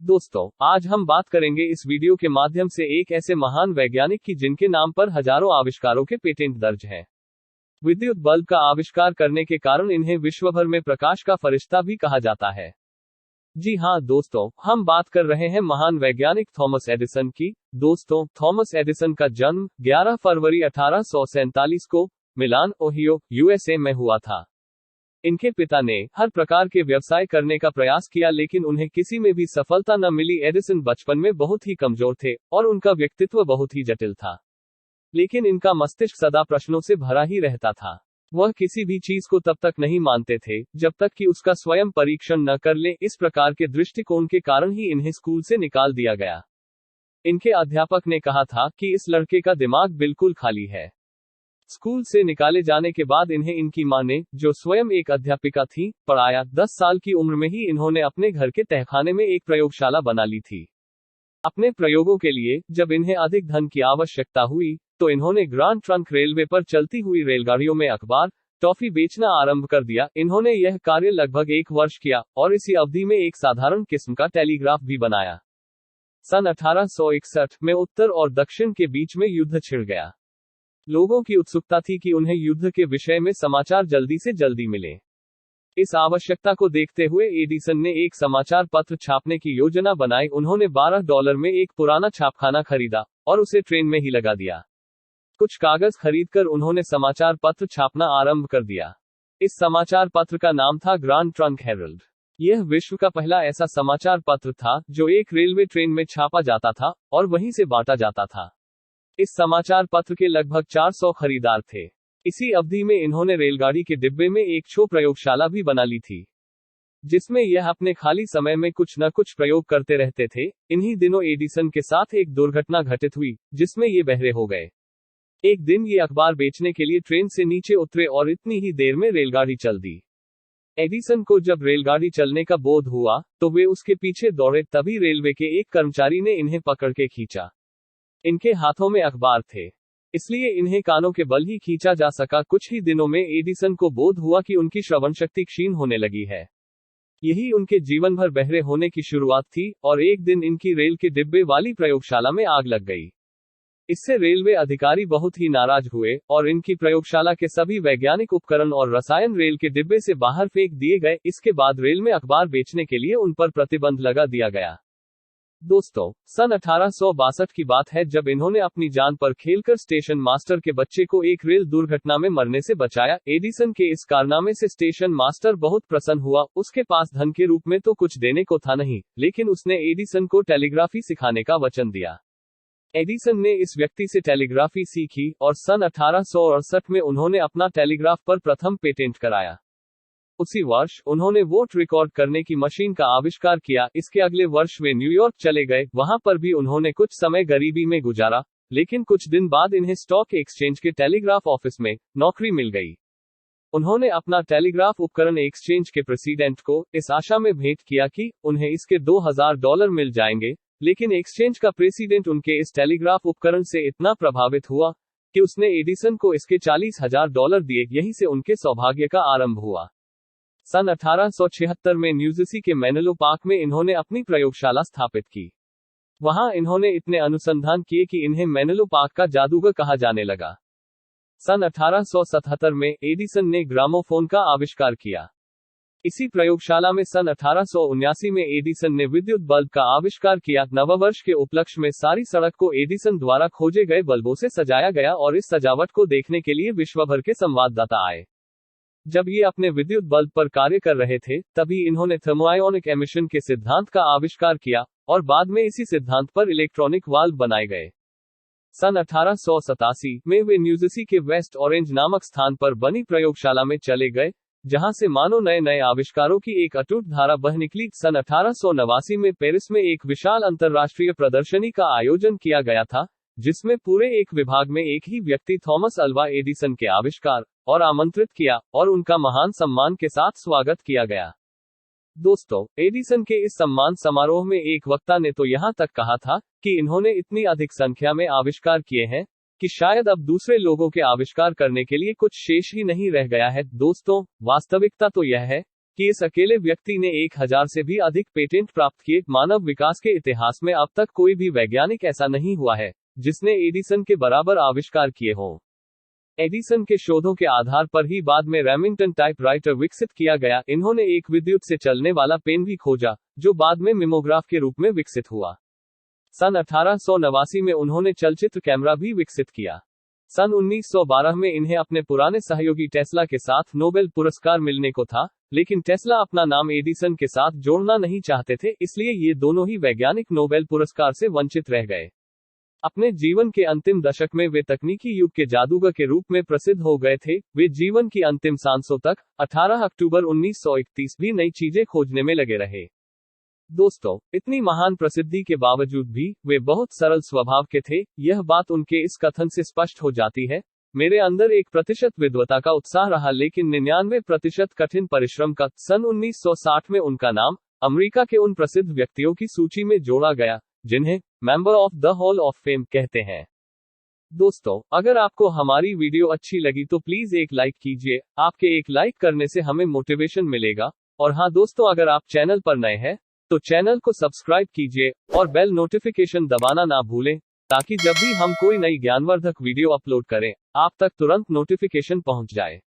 दोस्तों, आज हम बात करेंगे इस वीडियो के माध्यम से एक ऐसे महान वैज्ञानिक की जिनके नाम पर हजारों आविष्कारों के पेटेंट दर्ज हैं। विद्युत बल्ब का आविष्कार करने के कारण इन्हें विश्व भर में प्रकाश का फरिश्ता भी कहा जाता है। जी हाँ दोस्तों, हम बात कर रहे हैं महान वैज्ञानिक थॉमस एडिसन की। दोस्तों, थॉमस एडिसन का जन्म 11 फरवरी 1847 को मिलान, ओहियो, यूएसए में हुआ था। इनके पिता ने हर प्रकार के व्यवसाय करने का प्रयास किया, लेकिन उन्हें किसी में भी सफलता न मिली। एडिसन बचपन में बहुत ही कमजोर थे और उनका व्यक्तित्व बहुत ही जटिल था, लेकिन इनका मस्तिष्क सदा प्रश्नों से भरा ही रहता था। वह किसी भी चीज को तब तक नहीं मानते थे जब तक कि उसका स्वयं परीक्षण न कर ले। इस प्रकार के दृष्टिकोण के कारण ही इन्हें स्कूल से निकाल दिया गया। इनके अध्यापक ने कहा था कि इस लड़के का दिमाग बिल्कुल खाली है। स्कूल से निकाले जाने के बाद इन्हें इनकी मां ने, जो स्वयं एक अध्यापिका थी, पढ़ाया। 10 साल की उम्र में ही इन्होंने अपने घर के तहखाने में एक प्रयोगशाला बना ली थी। अपने प्रयोगों के लिए जब इन्हें अधिक धन की आवश्यकता हुई, तो इन्होंने ग्रांड ट्रंक रेलवे पर चलती हुई रेलगाड़ियों में अखबार, टॉफी बेचना आरंभ कर दिया। इन्होंने यह कार्य लगभग 1 वर्ष किया और इसी अवधि में एक साधारण किस्म का टेलीग्राफ भी बनाया। सन 1861 में उत्तर और दक्षिण के बीच में युद्ध छिड़ गया। लोगों की उत्सुकता थी कि उन्हें युद्ध के विषय में समाचार जल्दी से जल्दी मिले। इस आवश्यकता को देखते हुए एडिसन ने एक समाचार पत्र छापने की योजना बनाई। उन्होंने $12 में एक पुराना छापखाना खरीदा और उसे ट्रेन में ही लगा दिया। कुछ कागज खरीदकर उन्होंने समाचार पत्र छापना आरंभ कर दिया। इस समाचार पत्र का नाम था ग्रांड ट्रंक हेरल्ड। यह विश्व का पहला ऐसा समाचार पत्र था जो एक रेलवे ट्रेन में छापा जाता था और वहीं से बांटा जाता था। इस समाचार पत्र के लगभग 400 खरीदार थे। इसी अवधि में इन्होंने रेलगाड़ी के डिब्बे में एक छो प्रयोगशाला भी बना ली थी, जिसमें यह अपने खाली समय में कुछ न कुछ प्रयोग करते रहते थे। इन्हीं दिनों एडिसन के साथ एक दुर्घटना घटित हुई, जिसमें ये बहरे हो गए। एक दिन ये अखबार बेचने के लिए ट्रेन से नीचे उतरे और इतनी ही देर में रेलगाड़ी चल दी। एडिसन को जब रेलगाड़ी चलने का बोध हुआ, तो वे उसके पीछे दौड़े। तभी रेलवे के एक कर्मचारी ने इन्हें पकड़ के खींचा। इनके हाथों में अखबार थे, इसलिए इन्हें कानों के बल ही खींचा जा सका। कुछ ही दिनों में एडिसन को बोध हुआ कि उनकी श्रवण शक्ति क्षीण होने लगी है। यही उनके जीवन भर बहरे होने की शुरुआत थी और एक दिन इनकी रेल के डिब्बे वाली प्रयोगशाला में आग लग गई। इससे रेलवे अधिकारी बहुत ही नाराज हुए और इनकी प्रयोगशाला के सभी वैज्ञानिक उपकरण और रसायन रेल के डिब्बे से बाहर फेंक दिए गए। इसके बाद रेल में अखबार बेचने के लिए उन पर प्रतिबंध लगा दिया गया। दोस्तों, सन 1862 की बात है जब इन्होंने अपनी जान पर खेलकर स्टेशन मास्टर के बच्चे को एक रेल दुर्घटना में मरने से बचाया। एडिसन के इस कारनामे से स्टेशन मास्टर बहुत प्रसन्न हुआ। उसके पास धन के रूप में तो कुछ देने को था नहीं, लेकिन उसने एडिसन को टेलीग्राफी सिखाने का वचन दिया। एडिसन ने इस व्यक्ति से टेलीग्राफी सीखी और सन 1868 में उन्होंने अपना टेलीग्राफ पर प्रथम पेटेंट कराया। उसी वर्ष उन्होंने वोट रिकॉर्ड करने की मशीन का आविष्कार किया। इसके अगले वर्ष वे न्यूयॉर्क चले गए। वहां पर भी उन्होंने कुछ समय गरीबी में गुजारा, लेकिन कुछ दिन बाद इन्हें स्टॉक एक्सचेंज के टेलीग्राफ ऑफिस में नौकरी मिल गई। उन्होंने अपना टेलीग्राफ उपकरण एक्सचेंज के प्रेसिडेंट को इस आशा में भेंट किया कि उन्हें इसके $2000 मिल जाएंगे, लेकिन एक्सचेंज का प्रेसिडेंट उनके इस टेलीग्राफ उपकरण से इतना प्रभावित हुआ कि उसने एडिसन को इसके $40,000 दिए। यहीं से उनके सौभाग्य का आरंभ हुआ। सन 1876 में न्यूजर्सी के मेनलो पार्क में इन्होंने अपनी प्रयोगशाला स्थापित की। वहां इन्होंने इतने अनुसंधान किए कि इन्हें मेनलो पार्क का जादूगर कहा जाने लगा। सन 1877 में एडिसन ने ग्रामोफोन का आविष्कार किया। इसी प्रयोगशाला में सन 1879 में एडिसन ने विद्युत बल्ब का आविष्कार किया। नववर्ष के उपलक्ष्य में सारी सड़क को एडिसन द्वारा खोजे गए बल्बों से सजाया गया और इस सजावट को देखने के लिए विश्व भर के संवाददाता आए। जब ये अपने विद्युत बल्ब पर कार्य कर रहे थे, तभी इन्होंने थर्मोआयोनिक एमिशन के सिद्धांत का आविष्कार किया और बाद में इसी सिद्धांत पर इलेक्ट्रॉनिक वाल्व बनाए गए। सन 1887 में वे न्यूजर्सी के वेस्ट ऑरेंज नामक स्थान पर बनी प्रयोगशाला में चले गए, जहां से मानो नए नए आविष्कारों की एक अटूट धारा बह निकली। सन 1889 में पेरिस में एक विशाल अंतर्राष्ट्रीय प्रदर्शनी का आयोजन किया गया था, जिसमें पूरे एक विभाग में एक ही व्यक्ति थॉमस अल्वा एडिसन के आविष्कार और आमंत्रित किया और उनका महान सम्मान के साथ स्वागत किया गया। दोस्तों, एडिसन के इस सम्मान समारोह में एक वक्ता ने तो यहां तक कहा था कि इन्होंने इतनी अधिक संख्या में आविष्कार किए हैं कि शायद अब दूसरे लोगों के आविष्कार करने के लिए कुछ शेष ही नहीं रह गया है। दोस्तों, वास्तविकता तो यह है कि इस अकेले व्यक्ति ने 1000 से भी अधिक पेटेंट प्राप्त किए। मानव विकास के इतिहास में अब तक कोई भी वैज्ञानिक ऐसा नहीं हुआ है जिसने एडिसन के बराबर आविष्कार किए हों। एडिसन के शोधों के आधार पर ही बाद में रेमिंगटन टाइपराइटर विकसित किया गया। इन्होंने एक विद्युत से चलने वाला पेन भी खोजा, जो बाद में मिमोग्राफ के रूप में विकसित हुआ। सन 1889 में उन्होंने चलचित्र कैमरा भी विकसित किया। सन 1912 में इन्हें अपने पुराने सहयोगी टेस्ला के साथ नोबेल पुरस्कार मिलने को था, लेकिन टेस्ला अपना नाम एडिसन के साथ जोड़ना नहीं चाहते थे, इसलिए ये दोनों ही वैज्ञानिक नोबेल पुरस्कार से वंचित रह गए। अपने जीवन के अंतिम दशक में वे तकनीकी युग के जादूगर के रूप में प्रसिद्ध हो गए थे। वे जीवन की अंतिम सांसों तक 18 अक्टूबर 1931 भी नई चीजें खोजने में लगे रहे। दोस्तों, इतनी महान प्रसिद्धि के बावजूद भी वे बहुत सरल स्वभाव के थे। यह बात उनके इस कथन से स्पष्ट हो जाती है, मेरे अंदर 1% विद्वता का उत्साह रहा, लेकिन 99% कठिन परिश्रम का। सन 1960 में उनका नाम अमेरिका के उन प्रसिद्ध व्यक्तियों की सूची में जोड़ा गया जिन्हें member of the hall of fame कहते हैं। दोस्तों, अगर आपको हमारी वीडियो अच्छी लगी तो प्लीज एक लाइक कीजिए। आपके एक लाइक करने से हमें मोटिवेशन मिलेगा। और हाँ दोस्तों, अगर आप चैनल पर नए हैं तो चैनल को सब्सक्राइब कीजिए और बेल नोटिफिकेशन दबाना ना भूलें, ताकि जब भी हम कोई नई ज्ञानवर्धक वीडियो अपलोड करें, आप तक तुरंत नोटिफिकेशन पहुंच जाए।